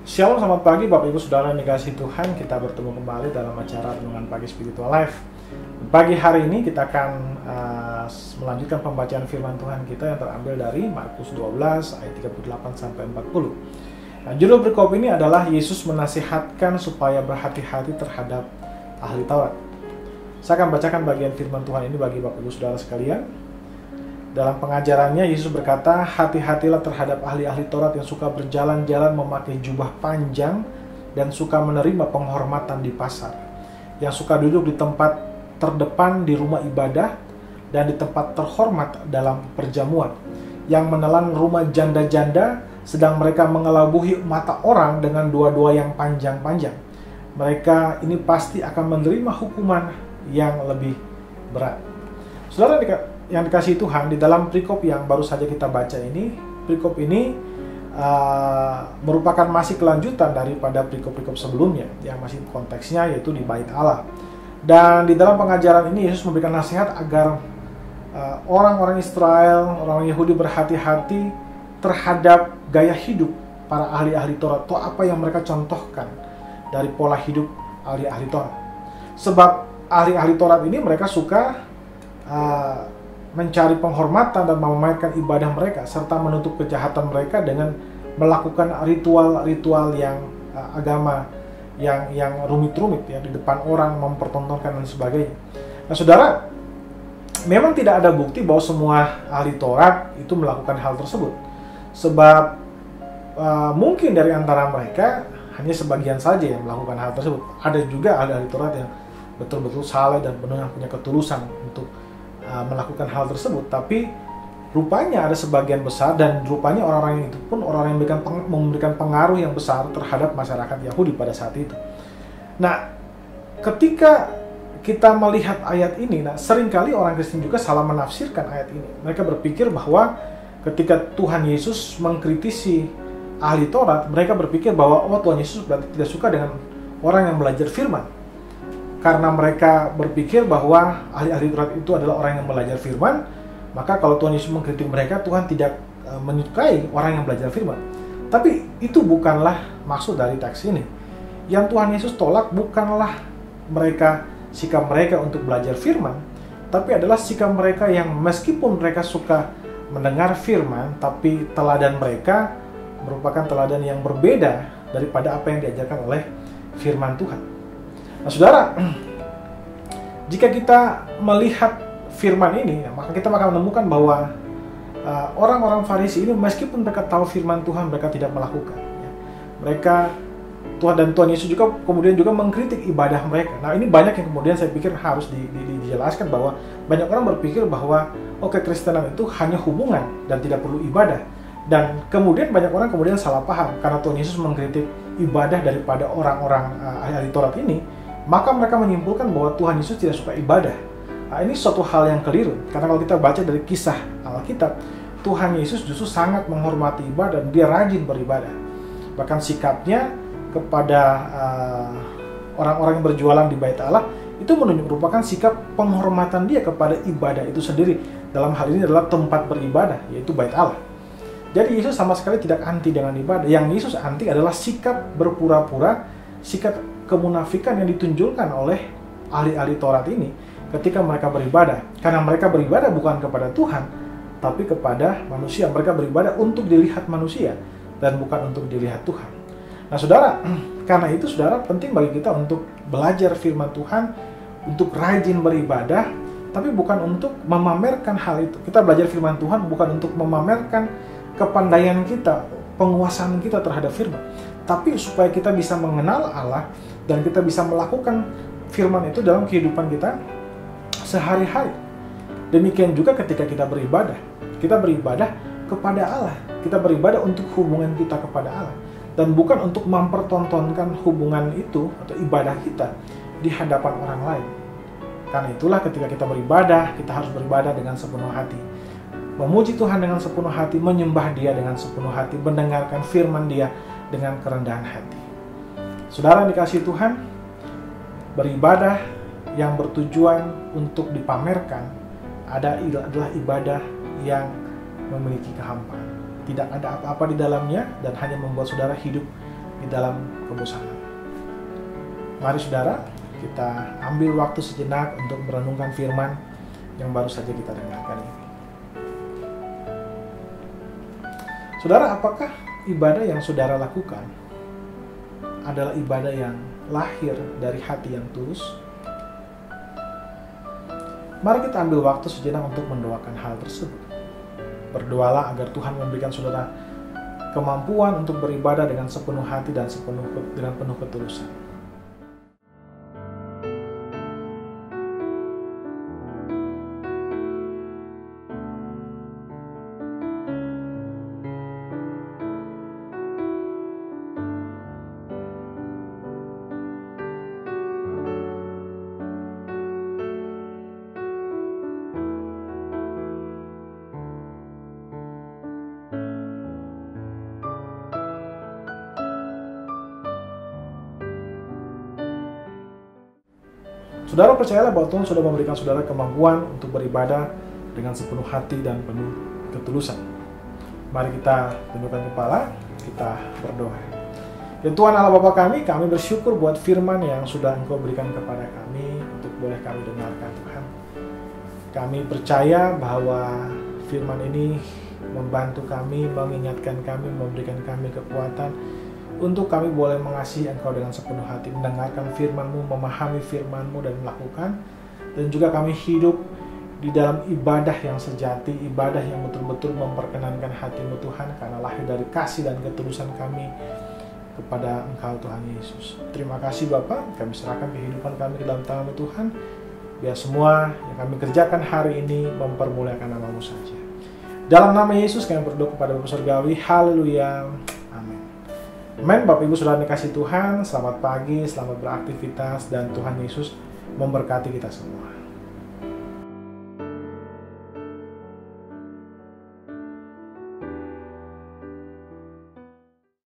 Shalom, selamat pagi Bapak Ibu Saudara yang dikasihi Tuhan. Kita bertemu kembali dalam acara Renungan Pagi Spiritual Life. Pagi hari ini kita akan melanjutkan pembacaan firman Tuhan kita yang terambil dari Markus 12 ayat 38 sampai 40. Nah, judul perikop ini adalah Yesus menasihatkan supaya berhati-hati terhadap ahli Taurat. Saya akan bacakan bagian firman Tuhan ini bagi Bapak Ibu Saudara sekalian. Dalam pengajarannya, Yesus berkata, hati-hatilah terhadap ahli-ahli Taurat yang suka berjalan-jalan memakai jubah panjang dan suka menerima penghormatan di pasar, yang suka duduk di tempat terdepan di rumah ibadah dan di tempat terhormat dalam perjamuan, yang menelan rumah janda-janda, sedang mereka mengelabuhi mata orang dengan dua-dua yang panjang-panjang. Mereka ini pasti akan menerima hukuman yang lebih berat. Saudara yang dikasihi Tuhan, di dalam perikop yang baru saja kita baca ini, perikop ini merupakan masih kelanjutan daripada perikop-perikop sebelumnya, yang masih konteksnya yaitu di Bait Allah. Dan di dalam pengajaran ini Yesus memberikan nasihat agar orang-orang Israel, orang Yahudi berhati-hati terhadap gaya hidup para ahli-ahli Taurat, atau apa yang mereka contohkan dari pola hidup ahli-ahli Taurat. Sebab ahli-ahli Taurat ini mereka suka mencari penghormatan dan memamerkan ibadah mereka, serta menutup kejahatan mereka dengan melakukan ritual-ritual yang agama yang rumit-rumit ya, di depan orang, mempertontonkan dan sebagainya. Nah, saudara, memang tidak ada bukti bahwa semua ahli Taurat itu melakukan hal tersebut, sebab mungkin dari antara mereka hanya sebagian saja yang melakukan hal tersebut. Ada juga ahli-ahli Taurat yang betul-betul saleh dan benar punya ketulusan untuk melakukan hal tersebut, tapi rupanya ada sebagian besar, dan rupanya orang-orang itu pun orang yang memberikan pengaruh yang besar terhadap masyarakat Yahudi pada saat itu. Nah, ketika kita melihat ayat ini, seringkali orang Kristen juga salah menafsirkan ayat ini. Mereka berpikir bahwa ketika Tuhan Yesus mengkritisi ahli Taurat, mereka berpikir bahwa Tuhan Yesus berarti tidak suka dengan orang yang belajar firman. Karena mereka berpikir bahwa ahli-ahli Taurat itu adalah orang yang belajar firman, maka kalau Tuhan Yesus mengkritik mereka, Tuhan tidak menyukai orang yang belajar firman. Tapi itu bukanlah maksud dari teks ini. Yang Tuhan Yesus tolak bukanlah sikap mereka untuk belajar firman, tapi adalah sikap mereka yang meskipun mereka suka mendengar firman, tapi teladan mereka merupakan teladan yang berbeda daripada apa yang diajarkan oleh firman Tuhan. Nah, saudara, jika kita melihat firman ini, maka kita akan menemukan bahwa orang-orang Farisi ini meskipun mereka tahu firman Tuhan, mereka tidak melakukan. Mereka, Tuhan Yesus juga kemudian juga mengkritik ibadah mereka. Nah, ini banyak yang kemudian saya pikir harus dijelaskan, bahwa banyak orang berpikir bahwa Kristenan itu hanya hubungan dan tidak perlu ibadah. Dan kemudian banyak orang kemudian salah paham, karena Tuhan Yesus mengkritik ibadah daripada orang-orang ahli Taurat ini, maka mereka menyimpulkan bahwa Tuhan Yesus tidak suka ibadah. Nah, ini suatu hal yang keliru, karena kalau kita baca dari kisah Alkitab, Tuhan Yesus justru sangat menghormati ibadah dan dia rajin beribadah. Bahkan sikapnya kepada orang-orang yang berjualan di Bait Allah itu merupakan sikap penghormatan dia kepada ibadah itu sendiri. Dalam hal ini adalah tempat beribadah, yaitu Bait Allah. Jadi Yesus sama sekali tidak anti dengan ibadah. Yang Yesus anti adalah sikap berpura-pura, sikap kemunafikan yang ditunjukkan oleh ahli-ahli Taurat ini ketika mereka beribadah. Karena mereka beribadah bukan kepada Tuhan, tapi kepada manusia. Mereka beribadah untuk dilihat manusia dan bukan untuk dilihat Tuhan. Nah, saudara, karena itu saudara, penting bagi kita untuk belajar firman Tuhan, untuk rajin beribadah, tapi bukan untuk memamerkan hal itu. Kita belajar firman Tuhan bukan untuk memamerkan kepandaian kita, penguasaan kita terhadap firman, tapi supaya kita bisa mengenal Allah dan kita bisa melakukan firman itu dalam kehidupan kita sehari-hari. Demikian juga ketika kita beribadah kepada Allah. Kita beribadah untuk hubungan kita kepada Allah, dan bukan untuk mempertontonkan hubungan itu atau ibadah kita di hadapan orang lain. Karena itulah ketika kita beribadah, kita harus beribadah dengan sepenuh hati, memuji Tuhan dengan sepenuh hati, menyembah Dia dengan sepenuh hati, mendengarkan firman Dia dengan kerendahan hati. Saudara dikasihi Tuhan, beribadah yang bertujuan untuk dipamerkan adalah ibadah yang memiliki kehampaan. Tidak ada apa-apa di dalamnya dan hanya membuat saudara hidup di dalam kebosanan. Mari saudara, kita ambil waktu sejenak untuk merenungkan firman yang baru saja kita dengarkan ini. Saudara, apakah ibadah yang saudara lakukan adalah ibadah yang lahir dari hati yang tulus? Mari kita ambil waktu sejenak untuk mendoakan hal tersebut. Berdoalah agar Tuhan memberikan saudara kemampuan untuk beribadah dengan sepenuh hati dan dengan penuh ketulusan. Saudara percayalah bahwa Tuhan sudah memberikan saudara kemampuan untuk beribadah dengan sepenuh hati dan penuh ketulusan. Mari kita tundukkan kepala, kita berdoa. Ya Tuhan Allah Bapa kami bersyukur buat firman yang sudah Engkau berikan kepada kami untuk boleh kami dengarkan Tuhan. Kami percaya bahwa firman ini membantu kami, mengingatkan kami, memberikan kami kekuatan untuk kami boleh mengasihi Engkau dengan sepenuh hati, mendengarkan firman-Mu, memahami firman-Mu dan melakukan. Dan juga kami hidup di dalam ibadah yang sejati, ibadah yang betul-betul memperkenankan hati-Mu Tuhan, karena lahir dari kasih dan ketulusan kami kepada Engkau Tuhan Yesus. Terima kasih Bapa, kami serahkan kehidupan kami ke dalam tangan-Mu Tuhan. Biar semua yang kami kerjakan hari ini mempermuliakan nama-Mu saja. Dalam nama Yesus kami berdoa kepada Bapa Surgawi. Haleluya. Amin. Bapak Ibu Saudara dikasih Tuhan, selamat pagi, selamat beraktivitas, dan Tuhan Yesus memberkati kita semua.